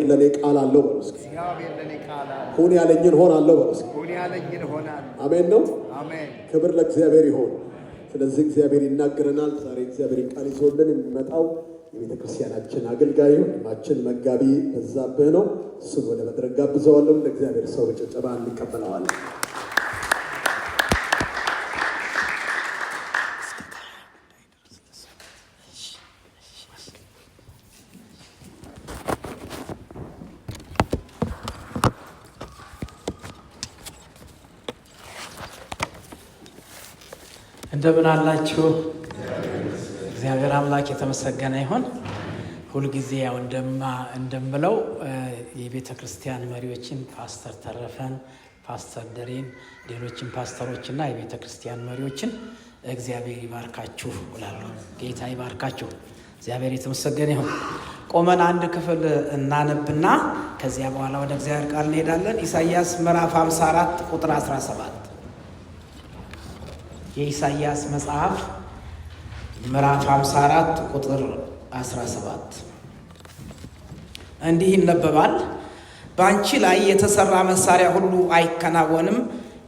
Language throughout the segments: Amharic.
ለኔ ቃል አለው በመስክ እግዚአብሔር ለኔ ቃል አለው ሁን ያለኝን ሆናለሁ በመስክ ሁን ያለኝን ሆናለሁ። አሜን ነው። አሜን። ክብር ለእግዚአብሔር ይሁን። ስለዚህ እግዚአብሔር ይናገረናል። ዛሬ እግዚአብሔር ቃል ይዞልን የሚመጣው የቤተክርስቲያናችን አገልጋይ ወንድማችን መጋቢ በዛብህ ነው። እሱን ወደ መድረክ ጋብዘዋለሁ። ለእግዚአብሔር ሰው በጭብጨባ እንቀበለዋለን። እንደምን አላችሁ? እግዚአብሔር አምላክ የተመሰገነ ይሁን። ሁሉ ጊዜ ያው እንደምለው የቤተ ክርስቲያን መሪዎችን ፓስተር ተረፈን፣ ፓስተር ደሬን፣ ሌሎችን ፓስተሮችና የቤተ ክርስቲያን መሪዎችን እግዚአብሔር ይባርካችሁ እላለሁ። ጌታ ይባርካችሁ። እግዚአብሔር የተመሰገነ ይሁን። ቆመን አንድ ክፍል እናነብና ከዚያ በኋላ ወደ እግዚአብሔር ቃል እንሄዳለን። ኢሳይያስ ምዕራፍ 54 ቁጥር 17 የኢሳይያስ መጽሐፍ ምዕራፍ 54 ቁጥር 17 እንዲህ ይነበባል። በአንቺ ላይ የተሰራ መሳሪያ ሁሉ አይከናወንም፣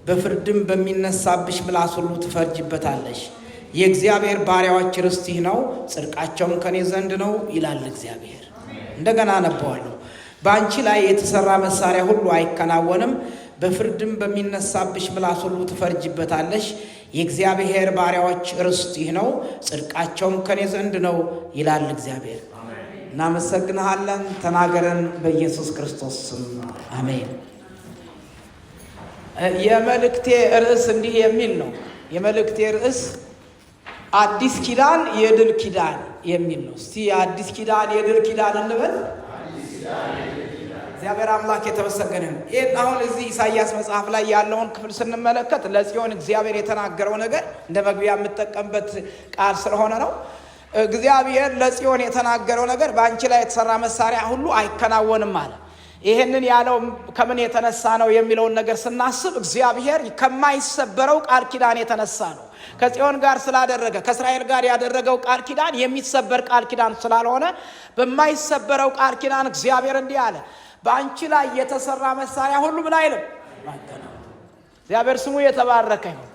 በፍርድም በሚነሳብሽ ምላስ ሁሉ ትፈርጅበታለሽ። የእግዚአብሔር ባሪያዎች ርስት ይህ ነው፣ ጽድቃቸውም ከኔ ዘንድ ነው ይላል እግዚአብሔር። እንደገና አነበዋለሁ። በአንቺ ላይ የተሰራ መሳሪያ ሁሉ አይከናወንም፣ በፍርድም በሚነሳብሽ ምላስ ሁሉ ትፈርጅበታለሽ። የእግዚአብሔር ባሪያዎች ርስት ይህ ነው፣ ጽድቃቸውም ከኔ ዘንድ ነው ይላል እግዚአብሔር። እናመሰግንሃለን። ተናገረን በኢየሱስ ክርስቶስ ስም አሜን። የመልእክቴ ርዕስ እንዲህ የሚል ነው። የመልእክቴ ርዕስ አዲስ ኪዳን የድል ኪዳን የሚል ነው። እስቲ አዲስ ኪዳን የድል ኪዳን እንበል። እግዚአብሔር አምላክ የተመሰገነ ነው። ይሄን አሁን እዚህ ኢሳይያስ መጽሐፍ ላይ ያለውን ክፍል ስንመለከት ለጽዮን እግዚአብሔር የተናገረው ነገር እንደ መግቢያ የምጠቀምበት ቃል ስለሆነ ነው። እግዚአብሔር ለጽዮን የተናገረው ነገር በአንቺ ላይ የተሰራ መሳሪያ ሁሉ አይከናወንም አለ። ይሄንን ያለው ከምን የተነሳ ነው የሚለውን ነገር ስናስብ እግዚአብሔር ከማይሰበረው ቃል ኪዳን የተነሳ ነው። ከጽዮን ጋር ስላደረገ ከእስራኤል ጋር ያደረገው ቃል ኪዳን የሚሰበር ቃል ኪዳን ስላልሆነ በማይሰበረው ቃል ኪዳን እግዚአብሔር እንዲህ አለ፣ በአንቺ ላይ የተሰራ መሳሪያ ሁሉ ምን አይልም አይከናወንም። እግዚአብሔር ስሙ የተባረከ ይሁን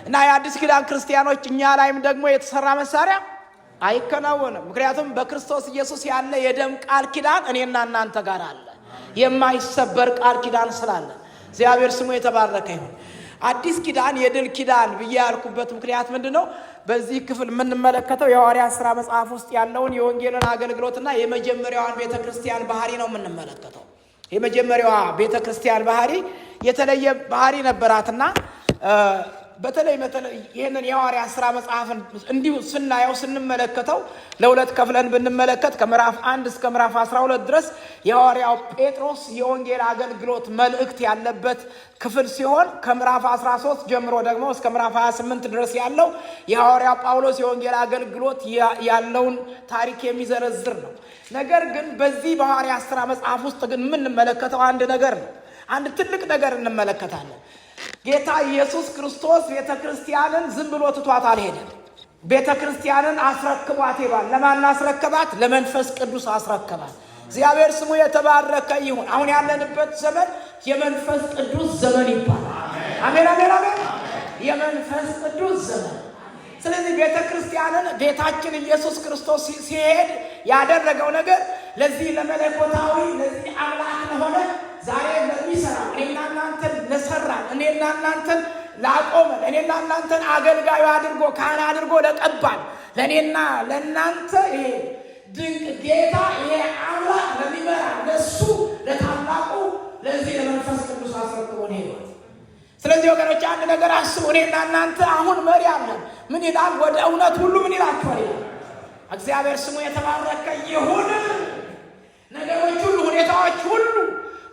እና የአዲስ ኪዳን ክርስቲያኖች እኛ ላይም ደግሞ የተሰራ መሳሪያ አይከናወንም። ምክንያቱም በክርስቶስ ኢየሱስ ያለ የደም ቃል ኪዳን እኔና እናንተ ጋር አለ። የማይሰበር ቃል ኪዳን ስላለ እግዚአብሔር ስሙ የተባረከ ይሁን። አዲስ ኪዳን የድል ኪዳን ብዬ ያልኩበት ምክንያት ምንድነው? በዚህ ክፍል የምንመለከተው የሐዋርያት ሥራ መጽሐፍ ውስጥ ያለውን የወንጌልን አገልግሎትና የመጀመሪያዋን ቤተክርስቲያን ባህሪ ነው የምንመለከተው። የመጀመሪያዋ ቤተክርስቲያን ባህሪ የተለየ ባህሪ ነበራትና በተለይ ይህንን የሐዋርያት ሥራ መጽሐፍን እንዲሁ ስናየው ስንመለከተው ለሁለት ከፍለን ብንመለከት ከምዕራፍ 1 እስከ ምዕራፍ 12 ድረስ የሐዋርያው ጴጥሮስ የወንጌል አገልግሎት መልእክት ያለበት ክፍል ሲሆን ከምዕራፍ 13 ጀምሮ ደግሞ እስከ ምዕራፍ 28 ድረስ ያለው የሐዋርያው ጳውሎስ የወንጌል አገልግሎት ያለውን ታሪክ የሚዘረዝር ነው። ነገር ግን በዚህ በሐዋርያት ሥራ መጽሐፍ ውስጥ ግን የምንመለከተው አንድ ነገር ነው። አንድ ትልቅ ነገር እንመለከታለን። ጌታ ኢየሱስ ክርስቶስ ቤተክርስቲያንን ዝም ብሎ ትቷት አልሄደም። ቤተክርስቲያንን አስረክቧት ይባል። ለማን አስረከባት? ለመንፈስ ቅዱስ አስረከባት። እግዚአብሔር ስሙ የተባረከ ይሁን። አሁን ያለንበት ዘመን የመንፈስ ቅዱስ ዘመን ይባላል። አሜን አሜን አሜን። የመንፈስ ቅዱስ ዘመን። ስለዚህ ቤተክርስቲያንን ጌታችን ኢየሱስ ክርስቶስ ሲሄድ ያደረገው ነገር ለዚህ ለመለኮታዊ ለዚህ አምላክ ለሆነ ዛሬ ለሚሰራ እኔና እናንተን ለሰራን እኔና እናንተን ላቆመን እኔና እናንተን አገልጋዩ አድርጎ ካህን አድርጎ ለቀባን ለእኔና ለእናንተ ይሄ ድንቅ ጌታ ይሄ አምላክ ለሚመራ ለሱ ለታላቁ ለዚህ ለመንፈስ ቅዱስ አስረክቦን ሄዷል። ስለዚህ ወገኖች አንድ ነገር አስቡ። እኔና እናንተ አሁን መሪ አለን። ምን ይላል? ወደ እውነት ሁሉ ምን ይላችኋል ይላል። እግዚአብሔር ስሙ የተባረከ ይሁን። ነገሮች ሁሉ ሁኔታዎች ሁሉ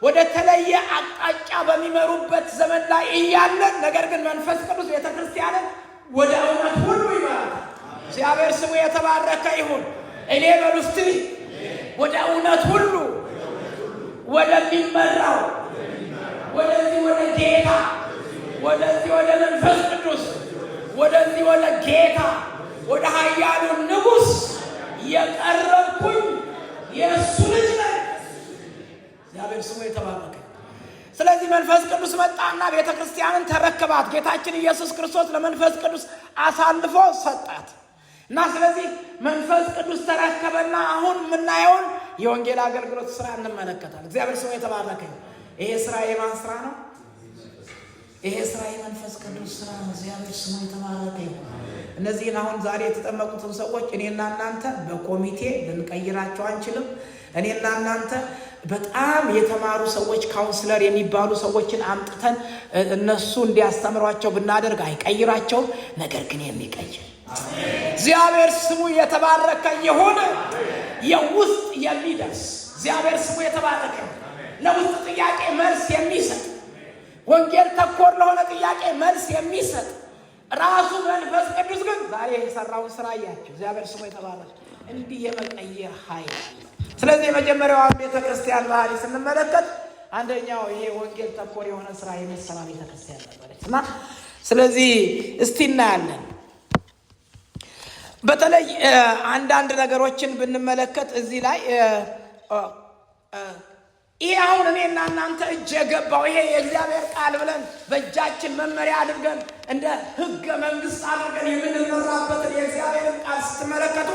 ወደ ተለየ አቅጣጫ በሚመሩበት ዘመን ላይ እያለን ነገር ግን መንፈስ ቅዱስ ቤተክርስቲያንን ወደ እውነት ሁሉ ይመራል። እግዚአብሔር ስሙ የተባረከ ይሁን። እኔ በሉስቲ ወደ እውነት ሁሉ ወደሚመራው ወደዚህ ወደ ጌታ ወደዚህ ወደ መንፈስ ቅዱስ ወደዚህ ወደ ጌታ ወደ ኃያሉ ንጉሥ የቀረብኩኝ የእሱ ልጅ ነኝ። እግዚአብሔር ስሙ የተባረከ። ስለዚህ መንፈስ ቅዱስ መጣና ቤተ ክርስቲያንን ተረከባት። ጌታችን ኢየሱስ ክርስቶስ ለመንፈስ ቅዱስ አሳልፎ ሰጣት እና ስለዚህ መንፈስ ቅዱስ ተረከበና አሁን የምናየውን የወንጌል አገልግሎት ስራ እንመለከታለን። እግዚአብሔር ስሙ የተባረከ። ይሄ ስራ የማን ስራ ነው? ይሄ ስራ የመንፈስ ቅዱስ ስራ ነው። እግዚአብሔር ስሙ የተባረከ። እነዚህን አሁን ዛሬ የተጠመቁትን ሰዎች እኔና እናንተ በኮሚቴ ልንቀይራቸው አንችልም። እኔና እናንተ በጣም የተማሩ ሰዎች ካውንስለር የሚባሉ ሰዎችን አምጥተን እነሱ እንዲያስተምሯቸው ብናደርግ አይቀይራቸውም። ነገር ግን የሚቀይር እግዚአብሔር ስሙ የተባረከ የሆነ የውስጥ የሚደርስ እግዚአብሔር ስሙ የተባረከ ለውስጥ ጥያቄ መልስ የሚሰጥ ወንጌል ተኮር ለሆነ ጥያቄ መልስ የሚሰጥ ራሱ መንፈስ ቅዱስ ግን ዛሬ የሰራውን ስራ ያያችሁ። እግዚአብሔር ስሙ የተባረከ እንዲህ የመቀየር ኃይል። ስለዚህ የመጀመሪያው ቤተ ክርስቲያን ባህሪ ስንመለከት አንደኛው ይሄ ወንጌል ተኮር የሆነ ስራ የሚሰራ ቤተ ክርስቲያን ነበረች እና ስለዚህ እስቲ እናያለን። በተለይ አንዳንድ ነገሮችን ብንመለከት እዚህ ላይ ይሄ አሁን እኔና እናንተ እጅ የገባው ይሄ የእግዚአብሔር ቃል ብለን በእጃችን መመሪያ አድርገን እንደ ሕገ መንግስት አድርገን የምንመራበትን የእግዚአብሔርን ቃል ስትመለከቱ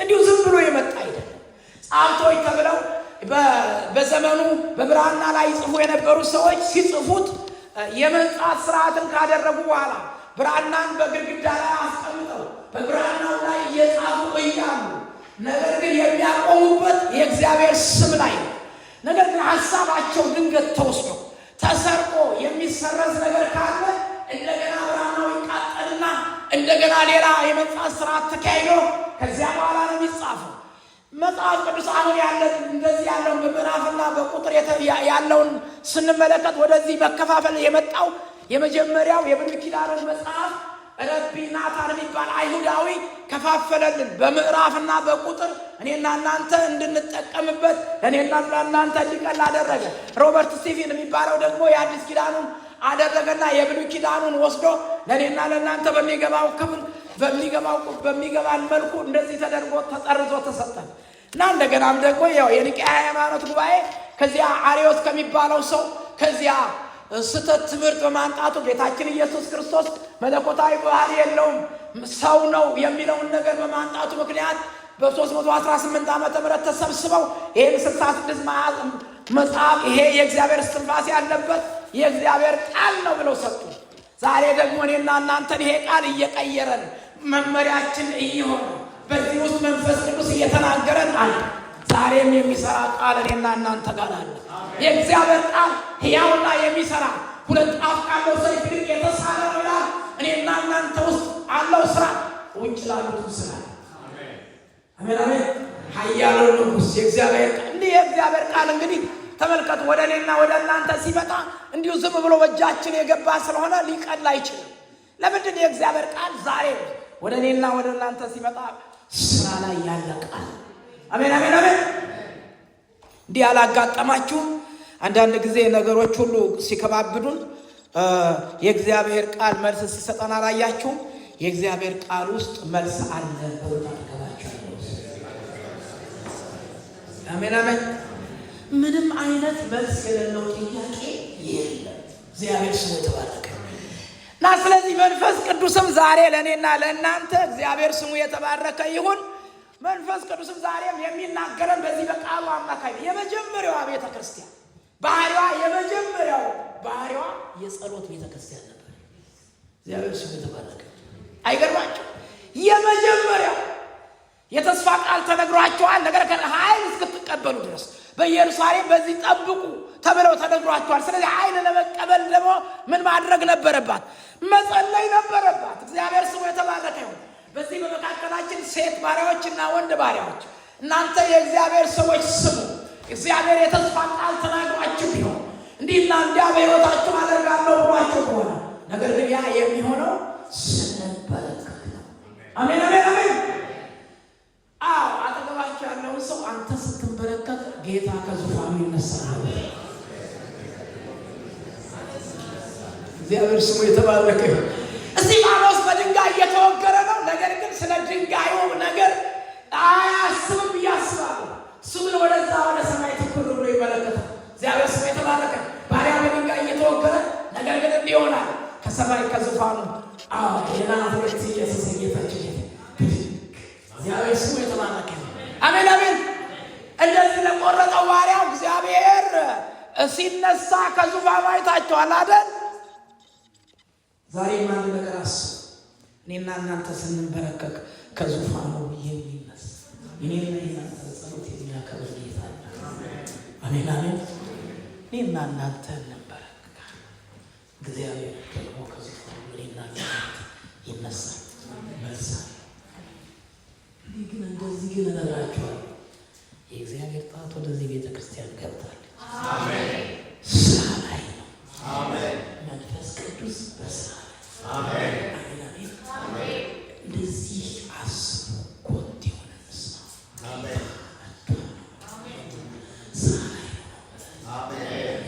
እንዲሁ ዝም ብሎ የመጣ አይደለም። ጸሐፍቶች ተብለው በዘመኑ በብራና ላይ ጽፉ የነበሩ ሰዎች ሲጽፉት የመንጻት ስርዓትን ካደረጉ በኋላ ብራናን በግድግዳ ላይ አስቀምጠው በብራናው ላይ እየጻፉ እያሉ ነገር ግን የሚያቆሙበት የእግዚአብሔር ስም ላይ ነው። ነገር ግን ሀሳባቸው ድንገት ተወስዶ ተሰርቆ የሚሰረዝ ነገር ካለ እንደገና ብራናው ይቃጠልና እንደገና ሌላ የመንጻት ስርዓት ተካሂዶ ከዚያ በኋላ ነው የሚጻፈው። መጽሐፍ ቅዱስ አሁን ያለ እንደዚህ ያለውን በምዕራፍና በቁጥር ያለውን ስንመለከት ወደዚህ መከፋፈል የመጣው የመጀመሪያው የብሉይ ኪዳንን መጽሐፍ ረቢ ናታን የሚባል አይሁዳዊ ከፋፈለልን በምዕራፍና በቁጥር እኔና እናንተ እንድንጠቀምበት ለእኔና እናንተ እንዲቀል አደረገ። ሮበርት ስቲቨን የሚባለው ደግሞ የአዲስ ኪዳኑን አደረገና የብሉይ ኪዳኑን ወስዶ ለእኔና ለእናንተ በሚገባው ክፍል በሚገባን መልኩ እንደዚህ ተደርጎ ተጠርዞ ተሰጠን እና እንደገናም ደግሞ የኒቅያ ሃይማኖት ጉባኤ ከዚያ አርዮስ ከሚባለው ሰው ከዚያ ስተት ትምህርት በማንጣቱ ጌታችን ኢየሱስ ክርስቶስ መለኮታዊ ባህሪ የለውም ሰው ነው የሚለውን ነገር በማንጣቱ ምክንያት በ318 ዓመተ ምህረት ተሰብስበው ይሄን 66 መጽሐፍ ይሄ የእግዚአብሔር እስትንፋስ ያለበት የእግዚአብሔር ቃል ነው ብለው ሰጡ። ዛሬ ደግሞ እኔና እናንተን ይሄ ቃል እየቀየረን መመሪያችን እየሆነ በዚህ ውስጥ መንፈስ ቅዱስ እየተናገረን አለ። ዛሬም የሚሰራ ቃል እኔና እናንተ ጋር አለ። የእግዚአብሔር ቃል ሕያውና የሚሰራ ሁለት አፍ ካለው ሰይፍ ይልቅ የተሳለ ነው ይላል። እኔና እናንተ ውስጥ አለው ስራ ውጭ ላሉት ስራ። አሜን አሜን። ኃያሉ ንጉሥ የእግዚአብሔር ቃል እንዲህ የእግዚአብሔር ቃል እንግዲህ ተመልከቱ፣ ወደ እኔና ወደ እናንተ ሲመጣ እንዲሁ ዝም ብሎ በእጃችን የገባ ስለሆነ ሊቀል አይችልም። ለምንድን የእግዚአብሔር ቃል ዛሬ ወደ እኔና ወደ እናንተ ሲመጣ ስራ ላይ ያለ ቃል። አሜን አሜን አሜን። እንዲህ ያላጋጠማችሁ አንዳንድ ጊዜ ነገሮች ሁሉ ሲከባብዱን የእግዚአብሔር ቃል መልስ ሲሰጠን አላያችሁም? የእግዚአብሔር ቃል ውስጥ መልስ አለ። አሜን አሜን። ምንም አይነት መልስ የሌለው ጥያቄ የለም። እግዚአብሔር ስሙ የተባረከ እና ስለዚህ መንፈስ ቅዱስም ዛሬ ለእኔና ለእናንተ እግዚአብሔር ስሙ የተባረከ ይሁን። መንፈስ ቅዱስም ዛሬም የሚናገረን በዚህ በቃሉ አማካይ የመጀመሪያዋ ቤተ ክርስቲያን የመጀመሪያው ባህሪዋ የጸሎት ቤተ ክርስቲያን ነበር። እግዚአብሔር ስሙ የተባረከ። አይገርማችሁ? የመጀመሪያው የተስፋ ቃል ተነግሯቸዋል። ነገር ግን ኃይል እስክትቀበሉ ድረስ በኢየሩሳሌም በዚህ ጠብቁ ተብለው ተነግሯቸዋል። ስለዚህ ኃይል ለመቀበል ደግሞ ምን ማድረግ ነበረባት? መጸለይ ነበረባት። እግዚአብሔር ስሙ የተባረከ ይሁን። በዚህ በመካከላችን ሴት ባሪያዎችና ወንድ ባሪያዎች እናንተ የእግዚአብሔር ሰዎች ስሙ። እግዚአብሔር የተስፋ ቃል ተናግሯችሁ ቢሆን እንዲህና እንዲያ በሕይወታችሁ አደርጋለሁ ብሏችሁ ከሆነ ነገር ግን ያ የሚሆነው ስንበረከክ ነው። አሜን አሜን አሜን። አጠገባችሁ ያለውን ሰው አንተ ስትንበረከክ ጌታ ከዙፋኑ ይነሳል። እግዚአብሔር ስሙ የተባረከ። እስጢፋኖስ በድንጋይ እየተወገረ ነው። ነገር ግን ስለ ድንጋዩ ነገር አያስብም እያስባሉ እሱ ግን ወደዛ ወደ ሰማይ ትኩር ብሎ ይመለከታል። እግዚአብሔር ስሙ የተባረከ። ባሪያ በድንጋይ እየተወገረ ነገር ግን እንዲህ ይሆናል ከሰማይ ከዙፋኑ የናዝሬቱ ኢየሱስ ጌታችን እግዚአብሔር ስሙ የተባረከ። አሜን አሜን። እንደዚህ ለቆረጠው ባሪያው እግዚአብሔር ሲነሳ ከዙፋኑ አይታችኋል አይደል? ዛሬ አንድ ነገር አስቡ። እኔና እናንተ ስንበረከክ ከዙፋኑ የሚነሳ እኔና እናንተ ጸሎት የሚያከብር ጌታ አለ። አሜን አሜን። እኔና እናንተ እንበረከካለን፣ እግዚአብሔር ደግሞ ከዙፋኑ እኔና እናንተ ይነሳል። መልሳ ግን እንደዚህ ግን እነግራችኋለሁ የእግዚአብሔር ጣት ወደዚህ ቤተክርስቲያን ገብታለች። አሜን። ስራ ላይ ነው። አሜን። መንፈስ ቅዱስ በስራ ላይ አሜን አሜን አሜን። እንደዚህ አስቡ። ኮት የሆነ ንስማ አሜን አሜን። ስራ ላይ ነው። አሜን።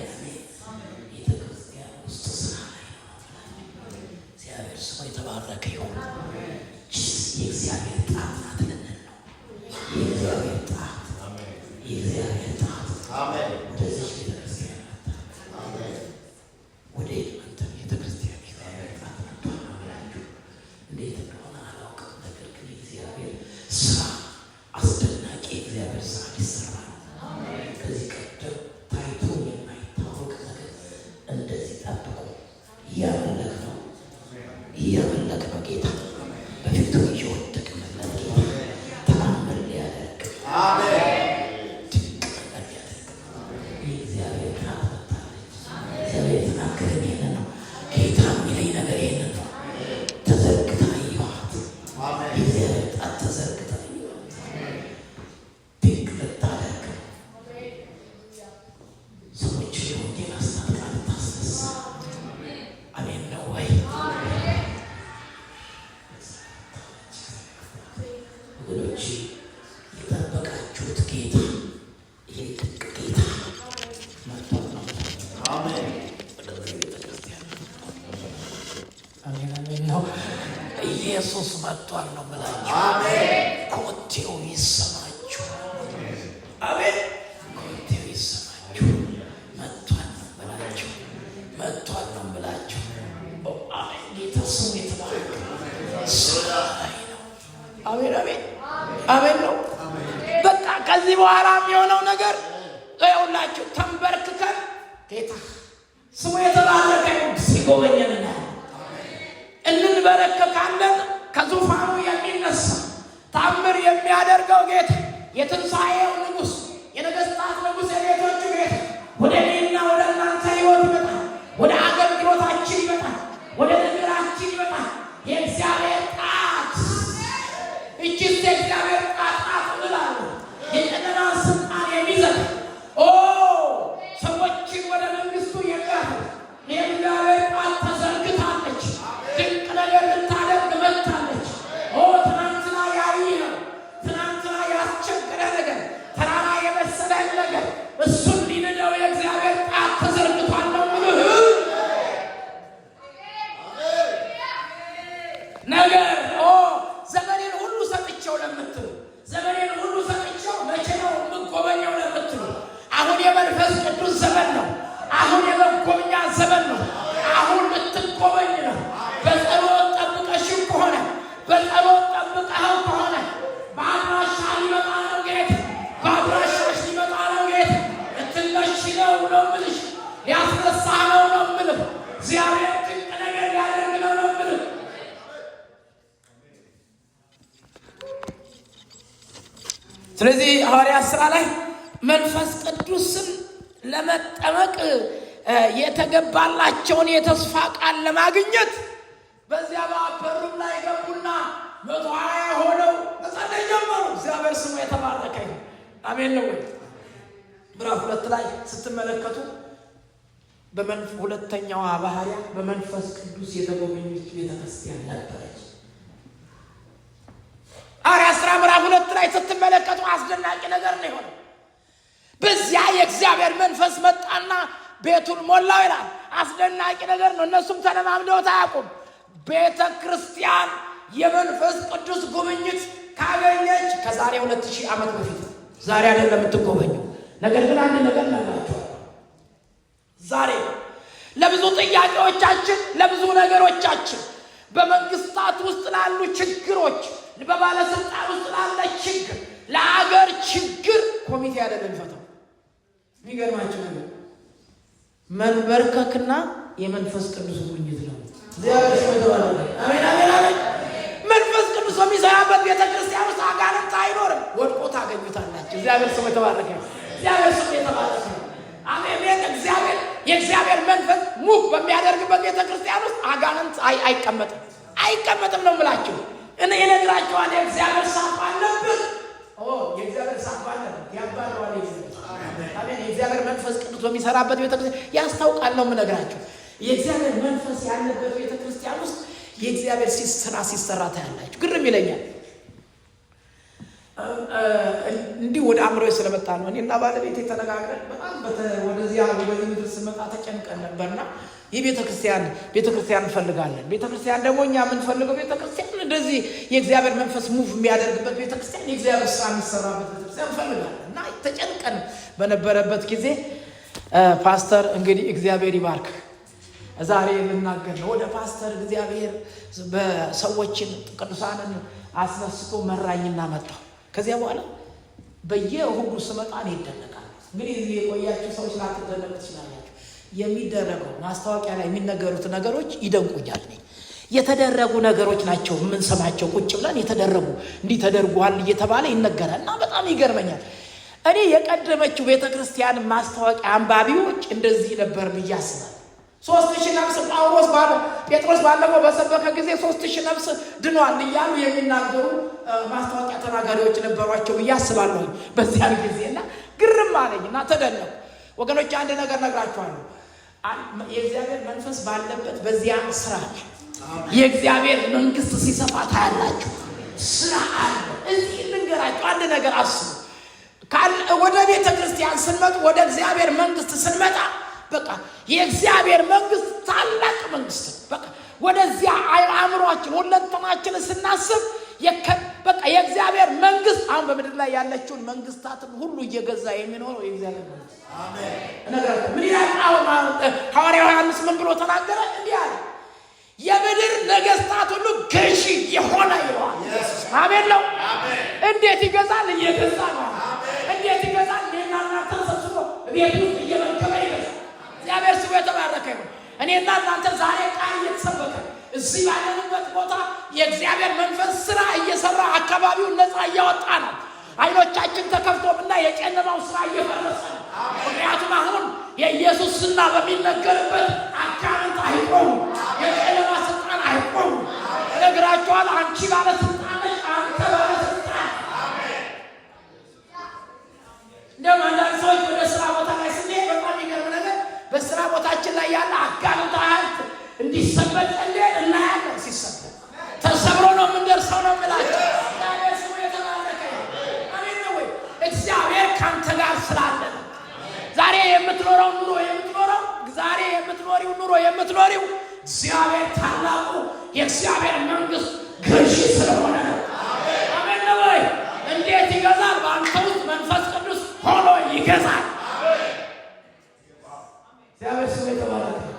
ቤተክርስቲያን ውስጥ ስራ ላይ ነው። እግዚአብሔር ስሙ የተባረከ ይሁን። የእግዚአብሔር ጣት ናት ልንል ነው። የእግዚአብሔር ጣት የእግዚአብሔር ጣት አሜን። ወደዚህ ቤተክርስቲያን አሜን። ወደ እናንተ ቤተክርስቲያን የእግዚአብሔር ጣት ናችሁ። እንዴት እንደሆነ አላውቅም፣ ነገር ግን የእግዚአብሔር ስራ አስደናቂ የእግዚአብሔር ስራ ሊሰራ ነው። ከዚህ ቀደም ታይቶ የማይታወቅ ነገር እንደዚህ ጠብቆ እያመለክ ነው ጌታ በፊቱ እየወደቅንለት ጌታ ተአምር ሊያደርግ አሜን። ኢየሱስ መጥቷል ነው ብላችሁ አሜን። ኮቴው ይሰማችሁ። አሜን። ኮቴው ይሰማችሁ። መጥቷል ነው ብላችሁ አሜን። ጌታ ስሙ የተባረከ ስራይ ነው። አሜን አሜን አሜን ነው። በቃ ከዚህ በኋላ የሚሆነው ነገር ይኸውላችሁ፣ ተንበርክከን ጌታ ስሙ የተባረከ ሲጎበኘን እንበረከካለን። ከዙፋኑ የሚነሳ ታምር የሚያደርገው ጌታ የትንሣኤው ንጉሥ፣ የነገሥታት ንጉሥ፣ የቤቶቹ ጌታ ወደ እኔና ወደ እናንተ ሕይወት ይመጣል። ወደ አገልግሎታችን ይመጣል። ወደ ነገራችን ይመጣል። የእግዚአብሔር ጣት እጅስ የእግዚአብሔር ጣት እንላለን። የጨለማ ስልጣን የሚዘጋ ሰዎችን ወደ መንግሥቱ የሚያደርግ የእግዚአብሔር ጣት ተዘርግታለች። ድንቅ ነገር ልታደርግ መጥታለች። ትናንትና ያየኸው ትናንትና ያስቸገረ ነገር ተራራ የመሰለህ ነገር እሱን ሊንደው የእግዚአብሔር ጣት ተዘርግቷል ነው የምልህ። ነገር ዘመኔን ሁሉ ሰጥቼው ለምትሉ፣ ዘመኔን ሁሉ ሰጥቼው መቼ ነው የምጎበኘው ለምትሉ፣ አሁን የመንፈስ ቅዱስ ዘመን ነው። አሁን የመጎብኛ ዘመን ነው። አሁን ልትጎበኝ ነው። በጸሎት ጠብቀሽው ከሆነ በጸሎት ጠብቀኸው ከሆነ በአድራሻ ሊመጣ ነው ጌታ። በአድራሻሽ ሊመጣ ነው ጌታ። ልትነሽ ነው የምልሽ። ሊያስነሳ ነው የምልህ። እግዚአብሔር ድንቅ ነገር ሊያደርግ ነው የምልህ። ስለዚህ ሐዋርያት ሥራ ላይ መንፈስ ቅዱስን ለመጠመቅ የተገባላቸውን የተስፋ ቃል ለማግኘት በዚያ በአበሩም ላይ ገቡና 120 ሆነው መጸለይ ጀመሩ። እግዚአብሔር ስሙ የተባረከ ይሁን። አሜን ነው። ምዕራፍ 2 ላይ ስትመለከቱ ሁለተኛዋ ባህሪያ በመንፈስ ቅዱስ የተጎበኘች ቤተክርስቲያን ነበረች። ሐዋርያት ሥራ ምዕራፍ 2 ላይ ስትመለከቱ አስደናቂ ነገር ነው የሆነው። በዚያ የእግዚአብሔር መንፈስ መጣና ቤቱን ሞላው ይላል። አስደናቂ ነገር ነው። እነሱም ተለማምደውት አያውቁም። ቤተ ክርስቲያን የመንፈስ ቅዱስ ጉብኝት ካገኘች ከዛሬ 2000 ዓመት በፊት ዛሬ አይደለም የምትጎበኘው። ነገር ግን አንድ ነገር ነግራችኋለሁ። ጥያቄዎቻችን፣ ለብዙ ነገሮቻችን፣ በመንግስታት ውስጥ ላሉ ችግሮች፣ በባለስልጣን ውስጥ ላለ ችግር፣ ለአገር ችግር ኮሚቴ አይደለም ፈታው። የሚገርማችሁ ነገር መንበርከክና የመንፈስ ቅዱስ ጉብኝት ነው። እግዚአብሔር ይመስገን። አሜን አሜን አሜን። መንፈስ ቅዱስ በሚሰራበት ቤተክርስቲያን ውስጥ አጋንንት አይኖርም። ወድቆ ታገኙታላችሁ። እግዚአብሔር ስሙ የተባረከ ነው። እግዚአብሔር ስሙ የተባረከ ነው። አሜን። የእግዚአብሔር መንፈስ ሙክ በሚያደርግበት ቤተክርስቲያን ውስጥ አጋንንት አይቀመጥም ነው የምላችሁ። እኔ እነግራችኋለሁ። የእግዚአብሔር ሳፍ አለበት። የእግዚአብሔር ሳፍ አለበት ያባረዋል። አሜን። የእግዚአብሔር መንፈስ ቅዱስ በሚሰራበት ቤተክርስቲያን ያስታውቃል ነው የምነግራችሁ። የእግዚአብሔር መንፈስ ያለበት ቤተክርስቲያን ውስጥ የእግዚአብሔር ስራ ሲሰራ ታያላችሁ። ግርም ይለኛል። እንዲህ ወደ አእምሮዬ ስለመጣ ነው። እኔና ባለቤቴ ተነጋግረን በጣም ወደዚህ ምድር ስመጣ ተጨንቀን ነበርና ቤተክርስቲያን እንፈልጋለን። ቤተክርስቲያን ደግሞ እኛ የምንፈልገው ቤተክርስቲያን እንደዚህ የእግዚአብሔር መንፈስ ሙቭ የሚያደርግበት ቤተክርስቲያን፣ የእግዚአብሔር ስራ የሚሰራበት ቤተክርስቲያን እንፈልጋለን እና ተጨንቀን በነበረበት ጊዜ ፓስተር እንግዲህ እግዚአብሔር ይባርክ ዛሬ ልናገር ነው። ወደ ፓስተር እግዚአብሔር በሰዎችን ቅዱሳንን አስነስቶ መራኝና መጣሁ። ከዚያ በኋላ በየእሁዱ ስመጣ ነው ይደነቃል። እንግዲህ እዚህ የቆያችሁ ሰዎች ላትደነቁ ትችላላችሁ። የሚደረገው ማስታወቂያ ላይ የሚነገሩት ነገሮች ይደንቁኛል። የተደረጉ ነገሮች ናቸው የምንሰማቸው። ቁጭ ብለን የተደረጉ እንዲህ ተደርጓል እየተባለ ይነገራል እና በጣም ይገርመኛል። እኔ የቀደመችው ቤተክርስቲያን ማስታወቂያ አንባቢዎች እንደዚህ ነበር ብዬ አስባለሁ። 3000 ነፍስ ጴጥሮስ ባለፈው በሰበከ ጊዜ 3000 ነፍስ ድኗል እያሉ የሚናገሩ ማስታወቂያ ተናጋሪዎች ነበሯቸው ብዬ አስባለሁ በዚያን ጊዜና ግርም አለኝና ተደነቁ። ወገኖች አንድ ነገር ነግራችኋለሁ። የእግዚአብሔር መንፈስ ባለበት በዚያ ስራ የእግዚአብሔር መንግስት ሲሰፋ ታያላችሁ። ስራ አለ። እዚህ ልንገራችሁ አንድ ነገር አስቡ። ወደ ቤተ ክርስቲያን ስንመጣ፣ ወደ እግዚአብሔር መንግስት ስንመጣ በቃ የእግዚአብሔር መንግስት ታላቅ መንግስት ነው። በቃ ወደዚያ አእምሯችን ሁለንተናችን ስናስብ በቃ የእግዚአብሔር መንግስት አሁን በምድር ላይ ያለችውን መንግስታትን ሁሉ እየገዛ የሚኖረው የእግዚአብሔር መንግስት አሜን። ምን ይላል ሐዋርያው ዮሐንስ ምን ብሎ ተናገረ? እንዲህ አለ፣ የምድር ነገስታት ሁሉ ገዢ የሆነ ይለዋል። አሜን ነው። እንዴት ይገዛል? እየገዛ ነው። እንዴት ይገዛል? እናንተ ተሰብስቦ ቤት ውስጥ እየመገበ ይገዛል። እግዚአብሔር ስሙ የተባረከ ነው። እኔና እናንተ ዛሬ ቃል እየተሰበከ እዚህ ባለንበት ቦታ የእግዚአብሔር መንፈስ ስራ እየሰራ አካባቢውን ነፃ እያወጣ ነው። አይኖቻችን ተከፍቶምና የጨለማው ስራ እየፈረሰ ነው። ምክንያቱም አሁን የኢየሱስ ስና በሚነገርበት አጋንንት አይቆሙም፣ የጨለማ ስልጣን አይቆሙም። እነግራችኋል፣ አንቺ ባለስልጣን ነሽ፣ አንተ ባለስልጣን። እንደውም አንዳንድ ሰዎች ወደ ስራ ቦታ ላይ ስንሄድ በጣም የሚገርም ነገር በስራ ቦታችን ላይ ያለ አጋንንት ኃይል እንዲሰበር ጸልየን እናያለን። ሲሰበር ተሰብሮ ነው የምንደርሰው ነው የምላቸው። እግዚአብሔር ስሙ የተባረከ ነው። አሜን ነው ወይ? እግዚአብሔር ካንተ ጋር ስላለ ነው ዛሬ የምትኖረው ኑሮ የምትኖሪው እግዚአብሔር ታላቁ የእግዚአብሔር መንግስት ገዢ ስለሆነ ነው። አሜን ነው ወይ? እንዴት ይገዛል? በአንተ ውስጥ መንፈስ ቅዱስ ሆኖ ይገዛል። እግዚአብሔር ስሙ የተባረከ ነው።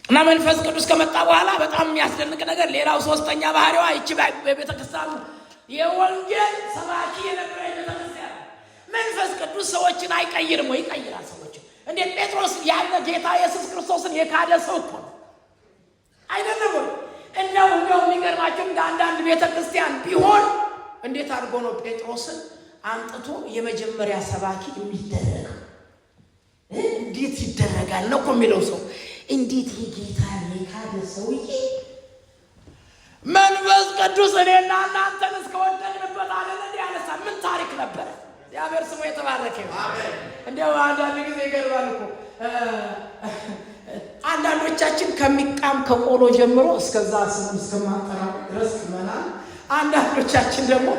እና መንፈስ ቅዱስ ከመጣ በኋላ በጣም የሚያስደንቅ ነገር ሌላው ሶስተኛ ባህሪዋ ይቺ በቤተክርስቲያኑ የወንጌል ሰባኪ የነበረ ቤተክርስቲያን መንፈስ ቅዱስ ሰዎችን አይቀይርም ወይ? ይቀይራል ሰዎችን። እንዴት ጴጥሮስ ያለ ጌታ ኢየሱስ ክርስቶስን የካደ ሰው እኮ ነው አይደለም ወይ? እንደው የሚገርማችሁ እንደ አንዳንድ ቤተክርስቲያን ቢሆን እንዴት አድርጎ ነው ጴጥሮስን አምጥቶ የመጀመሪያ ሰባኪ የሚደረገው? እንዴት ይደረጋል ነው እኮ የሚለው ሰው። እንዴት የጌታ የካደ ሰውዬ መንፈስ ቅዱስ እኔና እናንተን እስከወደቅንበት አይደል ያነሳ? ምን ታሪክ ነበረ? እግዚአብሔር ስሙ የተባረከ ነው። እንደው አንዳንድ ጊዜ ይገርማል እኮ አንዳንዶቻችን ከሚቃም ከቆሎ ጀምሮ እስከዛ ስሙን እስከማጠራው ድረስ ቅመናል። አንዳንዶቻችን ደግሞ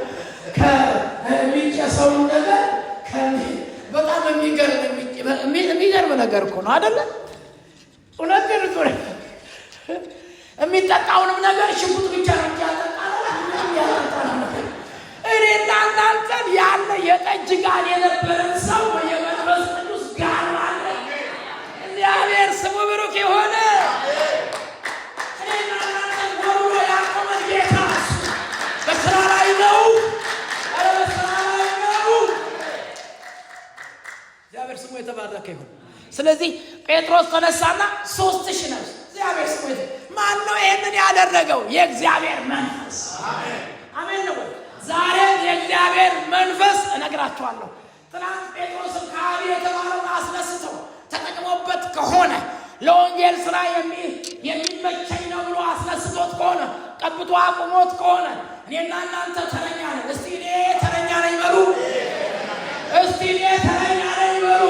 ከሚጨሰው ነገር በጣም የሚገርም ነገር እኮ ነው አይደለ? እውነት ነው። የሚጠጣውንም ነገር ሽጉጥ ብቻ ነው ያጠጣ። እኔና እናንተን ያለ የጠጅ ጋር የነበረን ሰው የመንፈስ ቅዱስ ጋር ስሙ የተባረከ ይሁን። ስለዚህ ጴጥሮስ ተነሳና 3000 ነፍስ እግዚአብሔር ስሙ ማን ነው ይሄንን ያደረገው? የእግዚአብሔር መንፈስ። አሜን ነው። ዛሬ የእግዚአብሔር መንፈስ እነግራችኋለሁ። ትናንት ጴጥሮስን ካህሪ የተባለውን አስነስተው ተጠቅሞበት ከሆነ ለወንጌል ስራ የሚመቸኝ ነው ብሎ አስነስቶት ከሆነ ቀብቶ አቁሞት ከሆነ እኔና እናንተ ተረኛ ነን። እስቲ እኔ ተረኛ ነኝ በሉ። እስቲ እኔ ተረኛ ነኝ በሉ።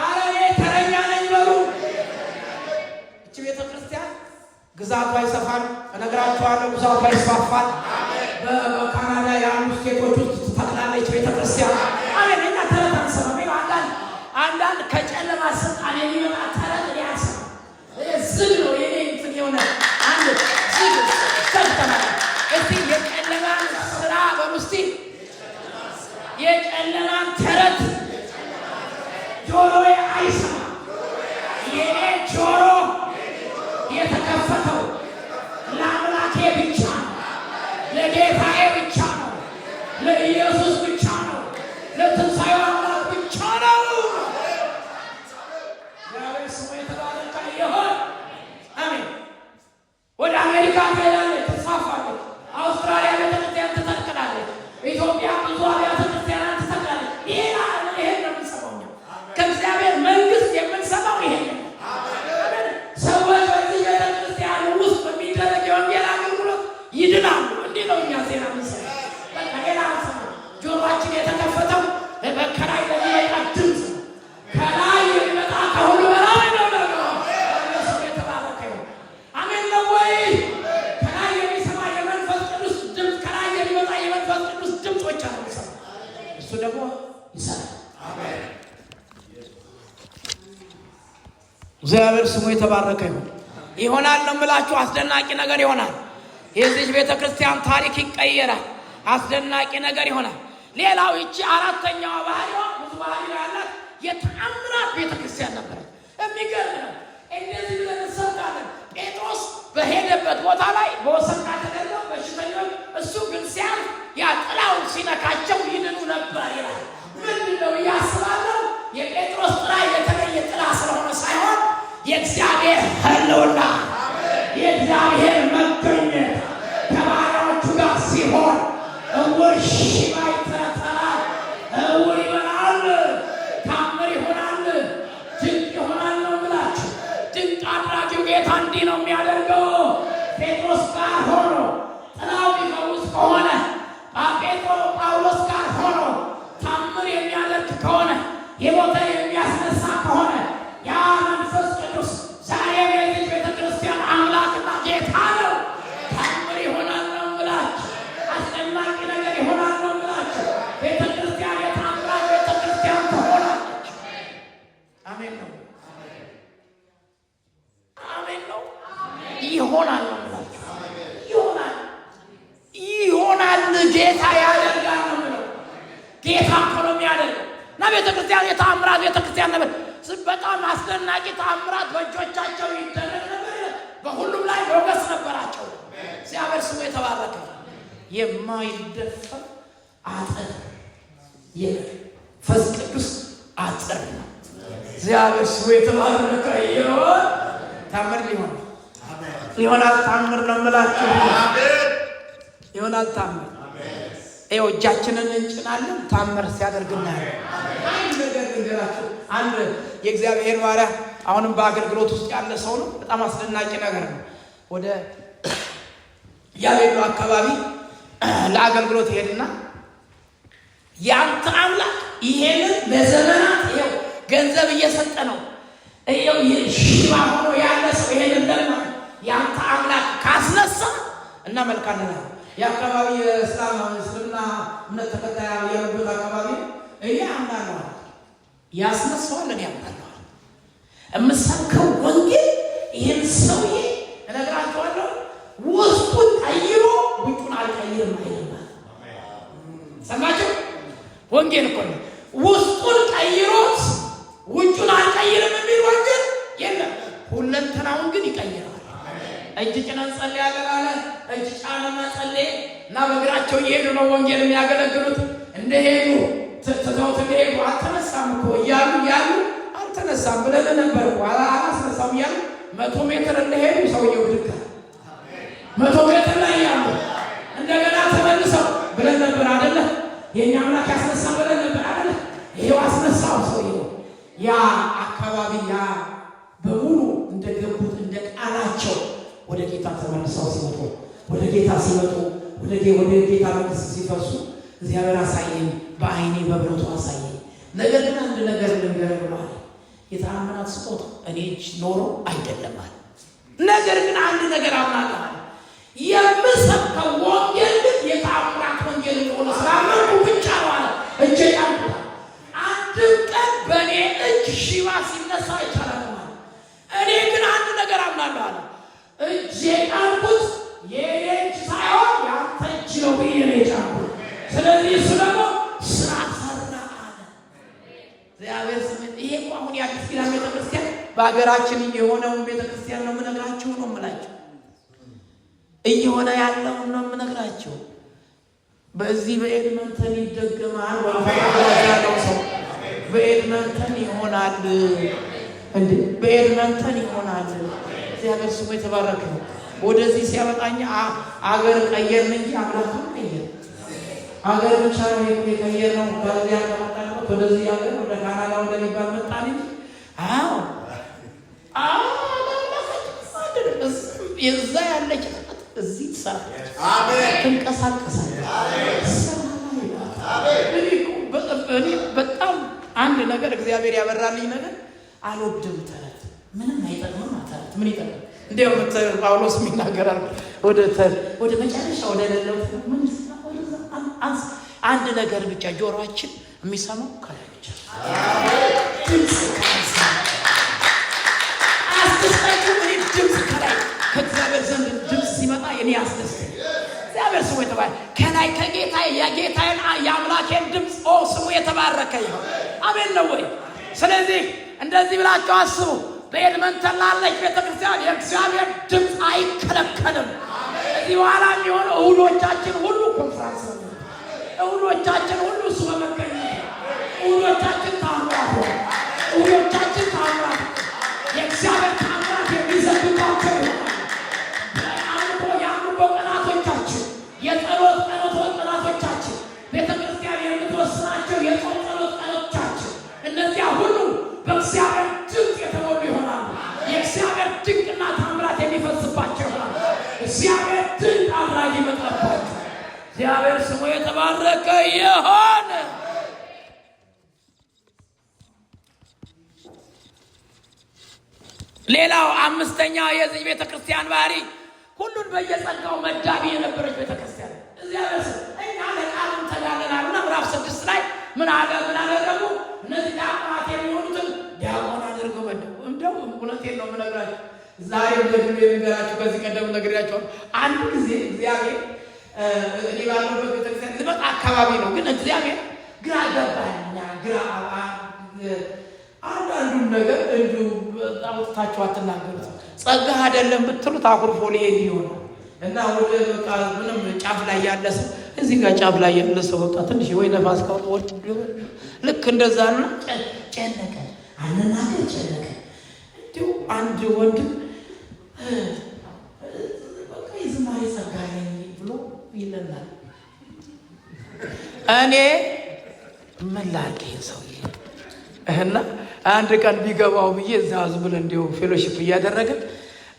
አረ እኔ ተረኛ ነኝ በሉ። እቺ ቤተ ክርስቲያን ግዛቷ ይሰፋል። እነግራችኋለሁ፣ ግዛቷ ይስፋፋል። በካናዳ ያሉ ስቴቶች ውስጥ ትተክላለች ቤተ ክርስቲያን። አሜን። እኛ ተረት አንሰማም። አንዳንድ ከጨለማ ስልጣን የሚመጣ ተረት ያሰማ ዝግ ነው። የኔ እንትን የሆነ አንድ ዝግ ሰብተናል። እስቲ የጨለማን ስራ በሙስቲ የጨለማን ተረት ጆሮዬ አይሰማ። የኔ ጆሮ የተከፈተው ለአምላኬ ብቻ ነው፣ ለጌታዬ ብቻ ነው፣ ለኢየሱስ ብቻ ነው፣ ለትንሣኤው አምላክ ብቻ ነው። እግዚአብሔር ስሙ የተባረከ ይሁን። አሜን። ወደ አሜሪካ ትሄዳለች፣ ትስፋፋለች። አውስትራሊያ ቤተክርስቲያን ትተክላለች። ኢትዮጵያ ብዙ አብያተ ክርስቲያናት ትተክላለች። ይሄን ነው የምንሰማው። ከእግዚአብሔር መንግስት የምንሰማው ይሄን ነው። ሰዎች በዚህ ቤተክርስቲያን ውስጥ በሚደረግ የወንጌል አገልግሎት ይድናሉ። እንዲህ ነው እኛ ዜና የምንሰማው። በቃ ሌላ አንሰማ። ጆሮአችን የተከፈተው በከራይ ለሚመጣ ድምፅ ከላይ የሚመጣ ከሁሉ በላይ ነው። ሰው የተባረከ ይሁን። አሜን ነው ወይ? ከላይ የሚሰማ የመንፈስ ቅዱስ ድምፅ፣ ከላይ የሚመጣ የመንፈስ ቅዱስ ድምፆች አሉ። እሱ ደግሞ ይሰራል። አሜን። እግዚአብሔር ስሙ የተባረከ ይሁን። ይሆናል ነው የምላችሁ። አስደናቂ ነገር ይሆናል። የዚህ ቤተ ክርስቲያን ታሪክ ይቀየራል። አስደናቂ ነገር ይሆናል። ሌላው ይቺ አራተኛዋ ባህሪዋ ብዙ ባህሪ ያላት የተአምራት ቤተ ክርስቲያን ነበረች። የሚገርም ነው። እንደዚህ ብለን እንሰብካለን። ጴጥሮስ በሄደበት ቦታ ላይ በወሰንካ ተደርገው በሽተኞች፣ እሱ ግን ሲያልፍ ያ ጥላውን ሲነካቸው ይድኑ ነበር ይላል። ምንድን ነው እያስባለው? የጴጥሮስ ጥላ የተለየ ጥላ ስለሆነ ሳይሆን የእግዚአብሔር ሕልውና የእግዚአብሔር መገኘት ከባሪያዎቹ ጋር ሲሆን እውር ሽባ ይተረተራል፣ እውር ይበላል፣ ታምር ይሆናል፣ ድንቅ ይሆናል ነው ብላችሁ። ድንቅ አድራጊው ጌታ እንዲህ ነው የሚያደርገው። ጴጥሮስ ጋር ሆኖ ጥላው ሊፈውስ ከሆነ ጳውሎስ ጋር ሆኖ ታምር የሚያደርግ ከሆነ የሞተ የሚያስነሳ ከሆነ ያ መንፈስ ቅዱስ ዛሬ የዚህ ቤተ ክርስቲያን አምላክና ጌታ ነው። ታምር ይሆናል ነው ብላችሁ። አስደናቂ ነገር ይሆናል ነው ብላችሁ። ቤተ ክርስቲያን የታምራት ቤተ ክርስቲያን ትሆናለች። አሜን ነው። አሜን ነው። ይሆናል ነው ብላችሁ። ይሆናል ጌታ ያደርጋል ነው ብለው። ጌታ እኮ ነው የሚያደርገው። እና ቤተ ክርስቲያን የታምራት ቤተ ክርስቲያን ነበር። በጣም አስደናቂ ታምራት በእጆቻቸው ይደረግ ነበር። በሁሉም ላይ ሞገስ ነበራቸው። እግዚአብሔር ስሙ የተባረከ። የማይደፈር አጥር የመንፈስ ቅዱስ አጥር ነው። እግዚአብሔር ስሙ የተባረከ ይሁን። ታምር ይሆናል። ታምር ነው የምላችሁ። ይሆናል ታምር። ይኸው እጃችንን እንጭናለን፣ ታምር ሲያደርግና አንድ ነገር ልንገራችሁ። አንድ የእግዚአብሔር ባሪያ አሁንም በአገልግሎት ውስጥ ያለ ሰው ነው። በጣም አስደናቂ ነገር ነው። ወደ ያቤሎ አካባቢ ለአገልግሎት ይሄድና ያንተ አምላክ ይሄንን ለዘመናት ይኸው ገንዘብ እየሰጠ ነው። ይኸው ሽባ ሆኖ ያለ ሰው ይሄንን ለማ ያንተ አምላክ ካስነሳ እና መልካና የአካባቢ እስልምና እምነት ተከታይ ያሉበት አካባቢ እኔ አምናለሁ ያስነሳዋል። እኔ አምናለሁ የምሰብከው ወንጌል ይህን ሰውዬ እነግራቸዋለሁ ውስጡን ቀይሮ ውጩን አልቀይርም አይልም። ሰማችሁ? ወንጌል እኮ ነው። ውስጡን ቀይሮት ውጩን አልቀይርም የሚል ወንጌል የለም። ሁለንተናውን ግን ይቀይራል። እጅ ጭነን ጸልያለን አለ። እጅ ጫነና ጸልዬ እና በእግራቸው እየሄዱ ነው ወንጌል የሚያገለግሉት። እንደሄዱ ትተው ትተውት ሄዱ። አልተነሳም እኮ እያሉ አልተነሳም ብለን ነበር እኮ አላስነሳም እያሉ 100 ሜትር እንደሄዱ ሰውየው ብድግ 100 ሜትር ላይ ያሉ እንደገና ተመልሰው ብለን ነበር አይደለ? የኛ አምላክ ያስነሳም ብለን ነበር አይደለ? ይሄው አስነሳው ሰውየው። ያ አካባቢ ያ በሙሉ እንደገቡት እንደ ቃላቸው ወደ ጌታ ተመልሰው ሲመጡ ወደ ጌታ ጌታ መንግስት ሲፈሱ እግዚአብሔር አሳየኝ፣ በአይኔ በብረቱ አሳየኝ። ነገር ግን አንድ ነገር ልንገርህ ብሏል። የተአምራት ስጦታ እኔ እጅ ኖሮ አይደለም አለ። ነገር ግን አንድ ነገር አምናለሁ አለ። የምሰብከው ወንጌል ግን የተአምራት ወንጌል እንደሆነ ስላመንኩ ብቻ ነው አለ። እጄ ያንኩት አንድም ቀን በእኔ እጅ ሽባ ሲነሳ ይቻላል አለ። እኔ ግን አንድ ነገር አምናለሁ አለ። እጄ ያንኩት የእኔ እጅ ሳይሆን ያንተ እጅ ነው ብዬ ነው የጫንኩት። ስለዚህ እሱ ደግሞ ስራ ሰራ አለ። እግዚአብሔር ስም ይሄ እኮ አሁን የአዲስ ኪዳን ቤተክርስቲያን በሀገራችን የሆነውን ቤተክርስቲያን ነው የምነግራችሁ ነው የምላችሁ። እየሆነ ያለውን ነው የምነግራችሁ። በዚህ በኤድመንተን ይደገማል። ያለው ሰው በኤድመንተን ይሆናል እንዴ? በኤድመንተን ይሆናል። እግዚአብሔር ስሙ የተባረከ ነው። ወደዚህ ሲያመጣኝ አገር ቀየርን እንጂ አምላክም ቀየር አገር ብቻ ነው የቀየር ነው። በዚያ ተመጣጣው ወደዚህ አገር ወደ ካናዳ ወደሚባል መጣን እንጂ የዛ ያለች እዚህ ሰራ ትንቀሳቀሳለች። እኔ በጣም አንድ ነገር እግዚአብሔር ያበራልኝ ነገር አልወድም ተረት ምንም አይጠቅምም። ተረት ምን ይጠቅም? እንዲያው ጳውሎስ የሚናገራል ወደ መጨረሻ ወደ ሌለው አንድ ነገር ብቻ ጆሮአችን የሚሰማው ከላይ ብቻ ድምፅ ከላይ ከእግዚአብሔር ዘንድ ድምፅ ሲመጣ እኔ ያስደስተኝ። እግዚአብሔር ስሙ የተባረከ ከላይ ከጌታ የጌታዬን የአምላኬን ድምፅ ስሙ የተባረከ ይሁን። አሜን ነው ወይ? ስለዚህ እንደዚህ ብላችሁ አስቡ። በኤድመንተን ላለች ቤተክርስቲያን የእግዚአብሔር ድምፅ አይከለከልም። እዚህ በኋላ የሚሆነው እሁዶቻችን ሁሉ ኮንፍራንስ ነው። እሁዶቻችን ሁሉ እሱ በመገኘት እሁዶቻችን ታምራት የእግዚአብሔር ታምራት የሚዘግባቸው የአምልኮ ቀናቶቻችን፣ የጸሎት ቀናቶቻችን፣ ቤተክርስቲያን የምትወስናቸው የጾም ጸሎት ቀኖቻችን እነዚያ ሁሉ በእግዚአብሔር ድምፅ የተሞሉ ይሆናሉ። የእግዚአብሔር ድንቅና ታምራት የሚፈስባቸው ይሆናሉ። እግዚአብሔር ድንቅ አድራጊ ይመጣባቸው። እግዚአብሔር ስሙ የተባረከ ይሁን። ሌላው አምስተኛው የዚህ ቤተክርስቲያን ባህሪ ሁሉን በየጸጋው መዳቢ የነበረች ቤተክርስቲያን። እግዚአብሔር እኛ ለቃሉም ተጋለናልና ምዕራፍ 6 ላይ ምን አደረጉ? እነዚህ ዲያቆናት የሚሆኑትን ዲያቆን አድርገው መደቡ። እንደው እውነቴን ነው የምነግራችሁ። ዛሬ ደግሞ የነገራችሁ ከዚህ ቀደም ነግሬያችኋለሁ። አንድ ጊዜ እግዚአብሔር እኔ ባለሁበት ቤተክርስቲያን ልመጣ አካባቢ ነው፣ ግን እግዚአብሔር ግራ ገባኝ። አንዳንዱን ነገር እንዲሁ አውጥታችሁ አትናገሩት። ጸጋ አይደለም ብትሉት አኩርፎ ሊሄድ ይሆናል እና ወደ በቃ ምንም ጫፍ ላይ ያለ ሰው እዚህ ጋር ጫፍ ላይ ያለ ሰው በቃ ትንሽ ወይ ነፋስ ካወጣ ልክ እንደዛ ነው። ጨነቀ አንናገር ጨነቀ። እንዲሁ አንድ ወንድም በቃ የዝማሬ ጸጋ ነኝ ብሎ ይለናል። እኔ ምን ላድርግ ይሄን ሰውዬ እና አንድ ቀን ቢገባው ብዬ እዛ ዝም ብለን እንዲሁ ፌሎሺፕ እያደረግን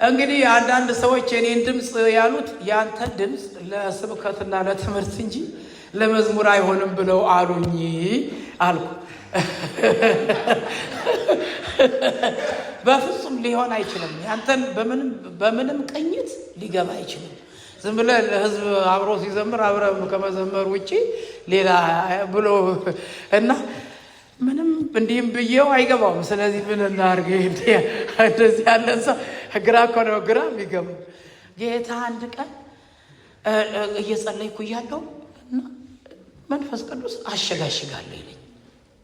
እንግዲህ አንዳንድ ሰዎች የኔን ድምፅ ያሉት ያንተ ድምፅ ለስብከትና ለትምህርት እንጂ ለመዝሙር አይሆንም ብለው አሉኝ አልኩ። በፍጹም ሊሆን አይችልም። ያንተን በምንም ቅኝት ሊገባ አይችልም። ዝም ብለህ ለህዝብ አብሮ ሲዘምር አብረ ከመዘመር ውጪ ሌላ ብሎ እና ምንም እንዲህም ብዬው አይገባውም። ስለዚህ ምን እናድርግ? እንደዚህ ያለ ሰው ግራ እኮ ነው ግራ የሚገባው። ጌታ አንድ ቀን እየጸለይኩ እያለሁ እና መንፈስ ቅዱስ አሸጋሽጋለሁ ይለኝ።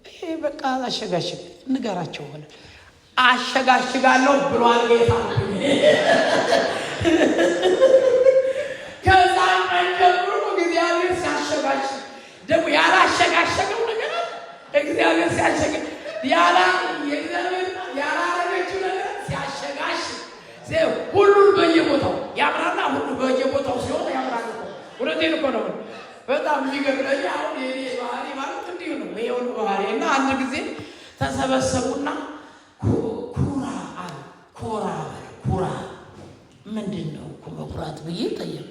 ይሄ በቃ አሸጋሽግ ንገራቸው ሆነ አሸጋሽጋለሁ ብሏል ጌታ። ከዛ ቀን ጀምሮ እግዚአብሔር ሲያሸጋሽግ ደግሞ ያላሸጋሸገው ነገር ያላረገችው ነገር ሲያሸጋሽ ሁሉን በየቦታው ያምራና ሁሉ በየቦታው ሲሆን ያምራል። እውነቴን እኮ ነው። በጣም የሚገርመኝ አሁን የኔ ባህሪ ማለት እንዲሁ ነው። ይሄው ባህሪ እና አንድ ጊዜ ተሰበሰቡና ኩራ ምንድን ነው መኩራት ብዬ ጠየቅ።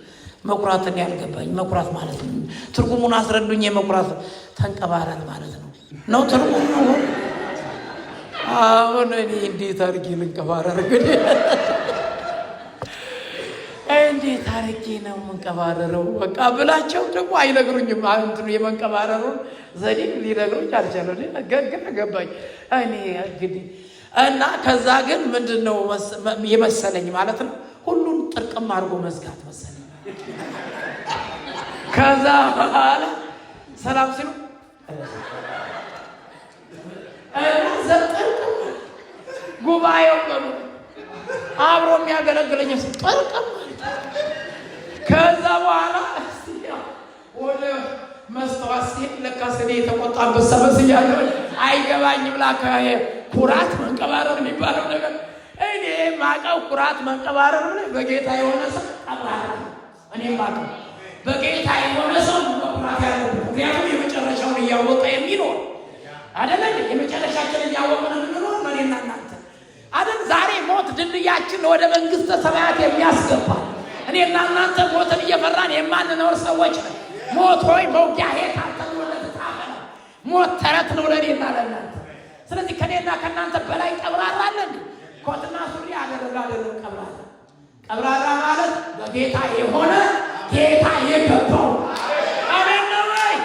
መኩራትን ያልገባኝ መኩራት ማለት ነው ትርጉሙን አስረዱኝ። የመኩራት ተንቀባረል ማለት ነው ትርጉሙ ነው። አሁን እኔ እንዴት አድርጌ ልንቀባረር እንግዲህ እንዴት አድርጌ ነው የምንቀባረረው? በቃ ብላቸው ደግሞ አይነግሩኝም። እንትኑ የመንቀባረሩን ዘዴ ሊነግሩኝ አልቻለም። ገና ገባኝ እኔ እንግዲህ እና ከዛ ግን ምንድን ነው የመሰለኝ ማለት ነው ሁሉን ጥርቅም አድርጎ መዝጋት መሰለኝ። ከዛ በኋላ ሰላም ሲሉ ዘጠርቅም ጉባኤው በሉ አብሮ የሚያገለግለኝ ጥርቅም። ከዛ በኋላ ወደ መስተዋት ሲሄድ ለካ ስኔ የተቆጣበት ሰበስያለሁ አይገባኝም። ላከ ኩራት መንቀባረር የሚባለው ነገር እኔ ማቀው ኩራት መንቀባረር በጌታ የሆነ ሰው ቀባራ እኔ ማቀው በጌታ የሆነ ሰው ኩራት ያለው ምክንያቱም የመጨረሻውን እያወቀ የሚኖር አይደለ? የመጨረሻችን እያወቀን የምንኖር እኔና እናንተ አይደል? ዛሬ ሞት ድልድያችን ወደ መንግስተ ሰማያት የሚያስገባ እኔና እናንተ ሞትን እየፈራን የማንኖር ሰዎች ነን። ሞት ሆይ መውጊያ ሄት አልተወለደ ተጻፈ ነው። ሞት ተረት ነው ለኔና ለእናንተ። ስለዚህ ከኔና ከእናንተ በላይ ቀብራራ አለ እንዴ? ኮትና ሱሪ አደረጋ አይደለም ቀብራራ። ቀብራራ ማለት በጌታ የሆነ ጌታ የገባው አሜን ነው ወይ?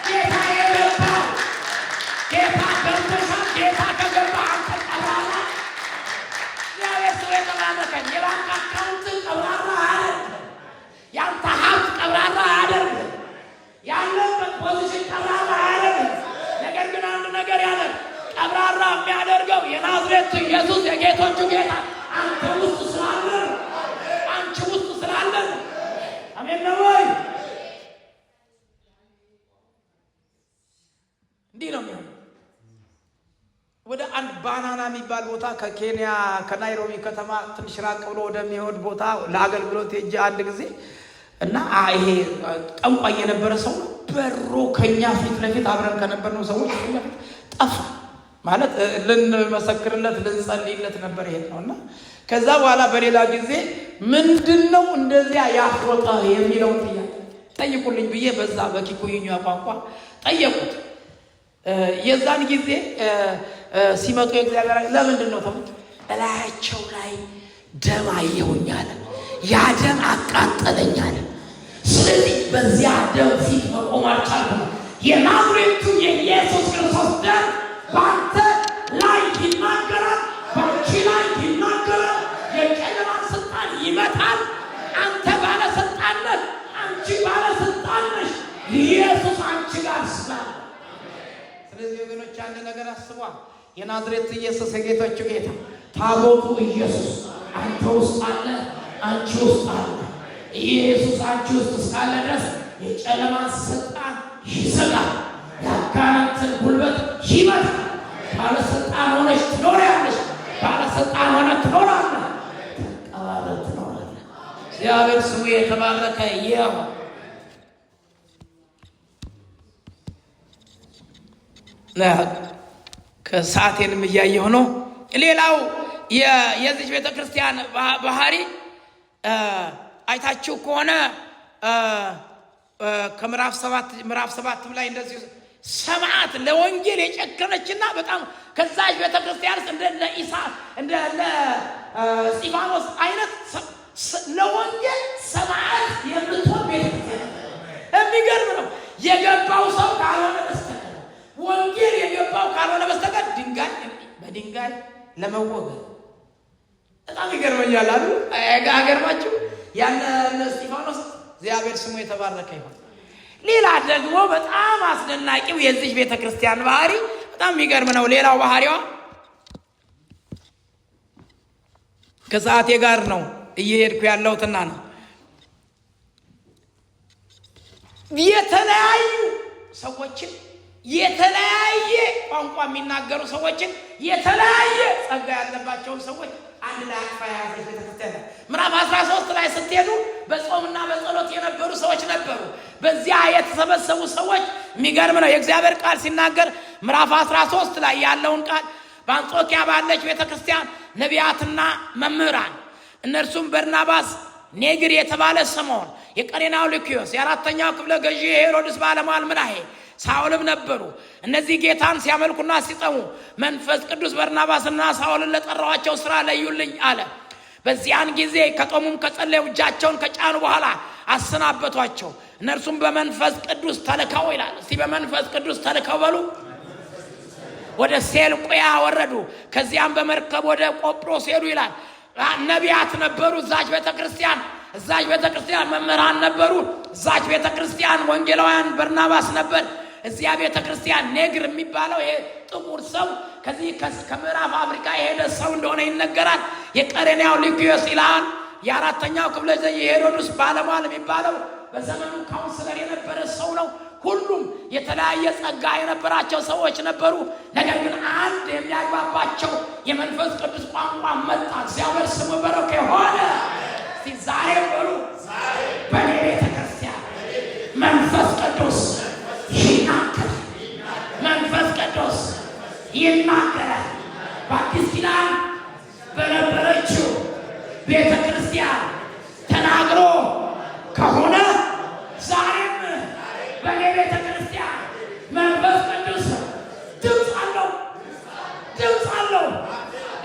ጌታ የገባው ጌታ ገብቶሻል። ጌታ ከገባ አንተ ቀብራራ ያለሰው የተባረከ የባንክ አካውንት ቀብራራ አይደለም። ያንተ ሀብት ቀብራራ አይደለም። ያለበት ፖዚሽን ቀብራራ አይደለም። ነገር ግን አንድ ነገር ያለ ቀብራራ የሚያደርገው የናዝሬቱ ኢየሱስ የጌቶቹ ጌታ አንተ ውስጥ ስላለ አንቺ ውስጥ ስላለ አሜን ነው ወይ? እንዲህ ነው የሚሆነው። ወደ አንድ ባናና የሚባል ቦታ ከኬንያ ከናይሮቢ ከተማ ትንሽ ራቅ ብሎ ወደሚሄድ ቦታ ለአገልግሎት ሄጄ አንድ ጊዜ እና ይሄ ጠንቋይ የነበረ ሰው በሮ ከኛ ፊት ለፊት አብረን ከነበርነው ሰዎች ፊት ለፊት ጠፋ። ማለት ልንመሰክርለት ልንጸልይለት ነበር ይሄድ ነውና ከዛ በኋላ በሌላ ጊዜ ምንድነው እንደዚያ ያስወጣ የሚለው ጥያቄ ጠይቁልኝ ብዬ በዛ በኪኩይኛ ቋንቋ ጠየቁት። የዛን ጊዜ ሲመጡ የእግዚአብሔር ለምንድን ነው ተሙት እላያቸው ላይ ደም አየሁኝ አለ። ያ ደም አቃጠለኝ አለ። ስለዚህ በዚያ ደም ፊት መቆም አልቻልኩም። የናዝሬቱ የኢየሱስ ክርስቶስ ደም በአንተ ላይ ይናገራል፣ በአንቺ ላይ ይናገራል። የጨለማን ስልጣን ይመታል። አንተ ባለስልጣን ነህ፣ አንቺ ባለስልጣን ነሽ። ኢየሱስ አንቺ ጋር ስላለ ስለዚህ ወገኖች አንድ ነገር አስቧል። የናዝሬት ኢየሱስ የጌቶቹ ጌታ ታቦቱ ኢየሱስ አንተ ውስጥ አለ፣ አንቺ ውስጥ አለ። ኢየሱስ አንቺ ውስጥ እስካለ ድረስ የጨለማን ስልጣን ይዘጋል፣ የአጋንንትን ጉልበት ይመታል። ባለስልጣን ሆነሽ ትኖሪያለሽ፣ ባለስልጣን ሆነ ትኖራለህ፣ ተቀባረህ ትኖራለህ። እግዚአብሔር ስሙ የተባረከ ይሁን። ከሰዓቴንም እያየሁ ነው። ሌላው የዚህ ቤተክርስቲያን ባህሪ አይታችሁ ከሆነ ከምዕራፍ 7 ላይ እንደዚህ ሰማዕት ለወንጌል የጨከነችና በጣም ከዛች ቤተክርስቲያን እንደ ኢሳ እንደ እስጢፋኖስ አይነት ለወንጌል ሰማዕት የምትሆን ቤተክርስቲያን የሚገርም ነው። የገባው ሰው ካልሆነ በስተቀር ወንጌል የገባው ካልሆነ በስተቀር ድንጋይ በድንጋይ ለመወገድ በጣም ይገርመኛል አሉ። አገርማችሁ ያለ እስጢፋኖስ እግዚአብሔር ስሙ የተባረከ ይሁን። ሌላ ደግሞ በጣም አስደናቂው የዚህ ቤተክርስቲያን ባህሪ በጣም የሚገርም ነው። ሌላው ባህሪዋ ከሰዓቴ ጋር ነው እየሄድኩ ያለሁትና ነው። የተለያዩ ሰዎችን የተለያየ ቋንቋ የሚናገሩ ሰዎችን የተለያየ ጸጋ ያለባቸውን ሰዎች አንድ ላይ አቅፋ የያዘች ቤተክርስቲያን። ምዕራፍ 13 ላይ ስትሄዱ በጾምና በጸሎት የነበሩ ሰዎች ነበሩ። በዚያ የተሰበሰቡ ሰዎች የሚገርም ነው። የእግዚአብሔር ቃል ሲናገር ምዕራፍ 13 ላይ ያለውን ቃል በአንጾኪያ ባለች ቤተክርስቲያን ነቢያትና መምህራን እነርሱም በርናባስ፣ ኔግር የተባለ ስምዖን፣ የቀሬናው ሉኪዮስ፣ የአራተኛው ክፍለ ገዢ ሄሮድስ ባለሟል ምናሄ፣ ሳውልም ነበሩ። እነዚህ ጌታን ሲያመልኩና ሲጠሙ መንፈስ ቅዱስ በርናባስና ሳውልን ለጠራዋቸው ሥራ ለዩልኝ አለ። በዚያን ጊዜ ከጦሙም ከጸለዩ እጃቸውን ከጫኑ በኋላ አሰናበቷቸው። እነርሱም በመንፈስ ቅዱስ ተልከው ይላል። እስቲ በመንፈስ ቅዱስ ተልከው በሉ። ወደ ሴልቁያ ወረዱ። ከዚያም በመርከብ ወደ ቆጵሮስ ሄዱ ይላል። ነቢያት ነበሩ እዛች ቤተክርስቲያን መምህራን ነበሩ እዛች ቤተክርስቲያን። ወንጌላውያን በርናባስ ነበር እዚያ ቤተክርስቲያን። ኔግር የሚባለው ይሄ ጥቁር ሰው ከዚህ ከምዕራብ አፍሪካ የሄደ ሰው እንደሆነ ይነገራል። የቀሬናው ሉኪዮስ ይላል። የአራተኛው ክፍለ ዘመን የሄሮድስ ባለሟል የሚባለው በዘመኑ ካውንስለር የነበረ ሰው ነው። ሁሉም የተለያየ ጸጋ የነበራቸው ሰዎች ነበሩ። ነገር ግን አንድ የሚያግባባቸው የመንፈስ ቅዱስ ቋንቋ መጣ። እግዚአብሔር ስሙ በረከ ሆነ። ዛሬ በሉ በኔ ቤተክርስቲያን መንፈስ ቅዱስ ይናገራል። መንፈስ ቅዱስ ይናገራል። በአዲስ ኪዳን በነበረችው ቤተክርስቲያን ተናግሮ ከሆነ ዛሬም በኔ ቤተክርስቲያን መንፈስ ቅዱስ ድምፅ አለው።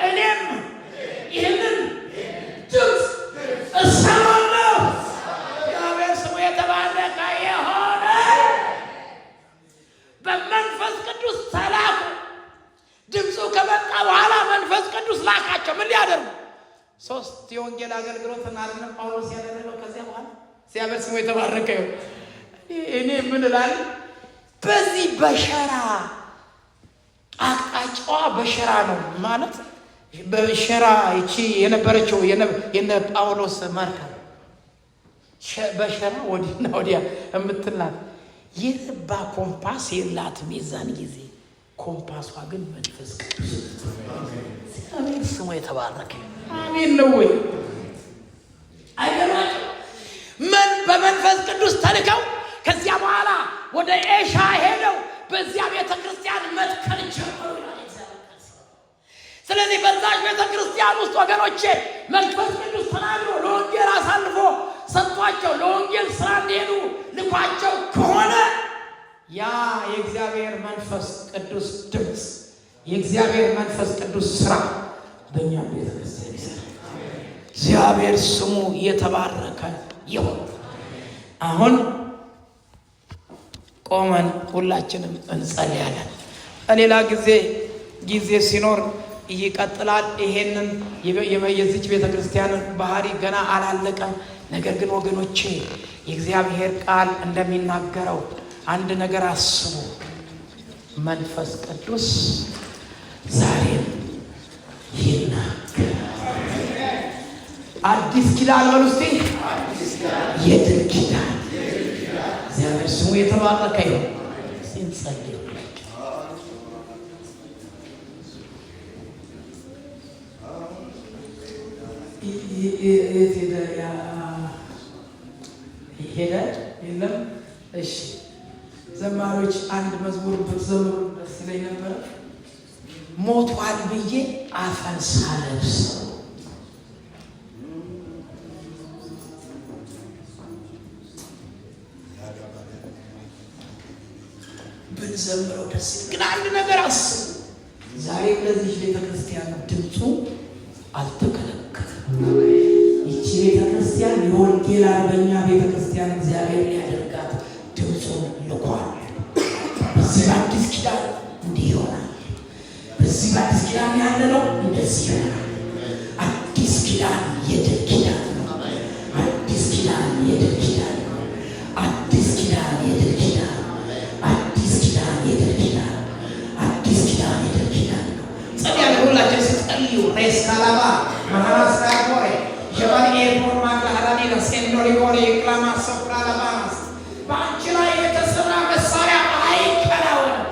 እኔም ይህንን ድምፅ እሰማለሁ። እግዚአብሔር ስሙ የተባረከ የሆነ በመንፈስ ቅዱስ ተላኩ። ድምፁ ከመጣ በኋላ መንፈስ ቅዱስ ላካቸው። ምን ሊያደርጉ? 3 የወንጌል አገልግሎትን አለ ጳውሎስ ያደረገው። ከዚያ በኋላ እግዚአብሔር ስሙ የተባረከ ይሁን። እኔ ምን እላለሁ? በዚህ በሸራ አቅጣጫዋ በሸራ ነው ማለት በሸራ ይቺ የነበረችው የነ ጳውሎስ መርከብ በሸራ ወዲና ወዲያ የምትላት የረባ ኮምፓስ የላትም የዛን ጊዜ። ኮምፓሷ ግን መንፈስ ቅዱስ። እግዚአብሔር ስሙ የተባረከ አሜን ነው ወይ? አይገርማችሁ? ምን በመንፈስ ቅዱስ ተልከው ከዚያ በኋላ ወደ ኤሻ ሄደው በዚያ ቤተክርስቲያን መትከል ጀመሩ። ስለዚህ በዛች ቤተክርስቲያን ውስጥ ወገኖቼ መንፈስ ቅዱስ ተናግሮ ለወንጌል አሳልፎ ሰጥቷቸው ለወንጌል ስራ እንዲሄዱ ልኳቸው ከሆነ ያ የእግዚአብሔር መንፈስ ቅዱስ ድምፅ፣ የእግዚአብሔር መንፈስ ቅዱስ ስራ በእኛ ቤተክርስቲያን ይሰራል። እግዚአብሔር ስሙ የተባረከ ይሁን። አሁን ቆመን ሁላችንም እንጸልያለን። ሌላ ጊዜ ሲኖር ይቀጥላል። ይሄንን የዚች ቤተክርስቲያንን ባህሪ ገና አላለቀም። ነገር ግን ወገኖቼ የእግዚአብሔር ቃል እንደሚናገረው አንድ ነገር አስቡ። መንፈስ ቅዱስ ዛሬም ይናገራል። አዲስ ኪዳን በሉ እስቲ። የድል ኪዳን። እግዚአብሔር ስሙ የተባረከ ይሁን። እንጸልይ። ሄደ የለም። እሺ ዘማሪዎች አንድ መዝሙር ብትዘምሩ ደስ ይለኝ ነበር። ሞቷል ብዬ አፈን ሳለብሰው ብንዘምረው ደስ ግን አንድ ነገር አስቡ። ዛሬ ለዚህ ቤተክርስቲያን ድምፁ አልተከለከለም። ይቺ ቤተክርስቲያን የወንጌል አርበኛ ቤተክርስቲያን እግዚአብሔር ሊያደርጋት ድምፁን ልኳል። በዚህ በአዲስ ኪዳን እንዲህ ይሆናል። በዚህ በአዲስ ኪዳን ያለ ነው እንደዚህ ይሆናል። አዲስ ኪዳን የድል ኪዳን ነው። አዲስ ኪዳን የድል ኪዳን ነው። አዲስ ኪዳን የድል ኪዳን ነው። አዲስ ኪዳን የድል ኪዳን ነው። አዲስ ኪዳን የድል ኪዳን ነው። ጸልያ ለሁላችን ስትጸልዩ ሬስ ካላባ ማራስ ካቆሬ ጀባኒ ኤርፖርት ማጋራኒ ለሴንዶሪ ወሬ ክላማ ሶፍራ ለባስ በአንቺ ላይ የተሰራ መሳሪያ አይከናወንም።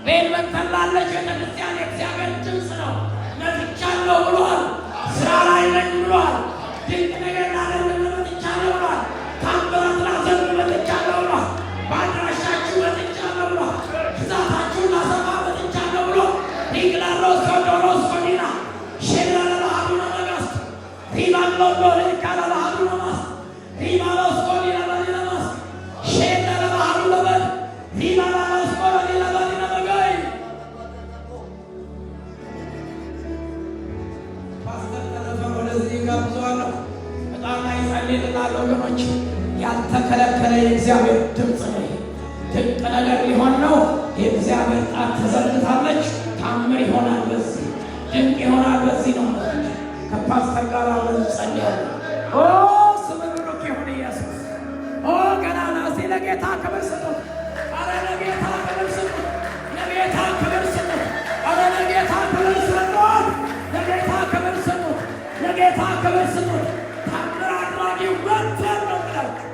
በኤድመንተን ላለች ቤተክርስቲያን የእግዚአብሔር ድምፅ ነው። መጥቻለሁ ብሏል። ስራ ላይ ነኝ ብሏል። ድንቅ ነገር ላደርግ መጥቻለሁ ብሏል። ታምራት ላደርግ መጥቻለሁ ብሏል። በአድራሻችሁ መጥቻለሁ ብሏል። ግዛታችሁን ላሰፋ መጥቻለሁ ብሎ ሪግላሮስ ኮዶሮስ ኮዲና ሼላላ ለአዱና መጋስ ሪማሎዶ ሪካላ ለአዱና ማስ ሪማሎስ ኮዲና ለዲናማስ ሼላላ ለአዱና ለበድ ሪማሎስ ኮዲና ለዲና መጋይ ፓስተር ተረፈ ወደዚህ ጋብዘዋለሁ። በጣም አይጸልይልናለሁ ወገኖች። ያልተከለከለ የእግዚአብሔር ድምፅ ነው። ድንቅ ነገር ሊሆን ነው። የእግዚአብሔር ጣት ተዘርግታለች። ታምር ይሆናል። በዚህ ድንቅ ይሆናል። በዚህ ነው ከፓስተር ጋር አብረን እንጸልያለን። ኦ ስም ብሩክ ይሁን ኢየሱስ። ኦ ገናና እስቲ ለጌታ ክብር ስጡ። አረ ለጌታ ክብር ስጡ። ለጌታ ክብር ስጡ። አረ ለጌታ ክብር ስጡ። ለጌታ ክብር ስጡ። ለጌታ ክብር ስጡ። ታምር አድራጊው ወጥቷል ነው ብላችሁ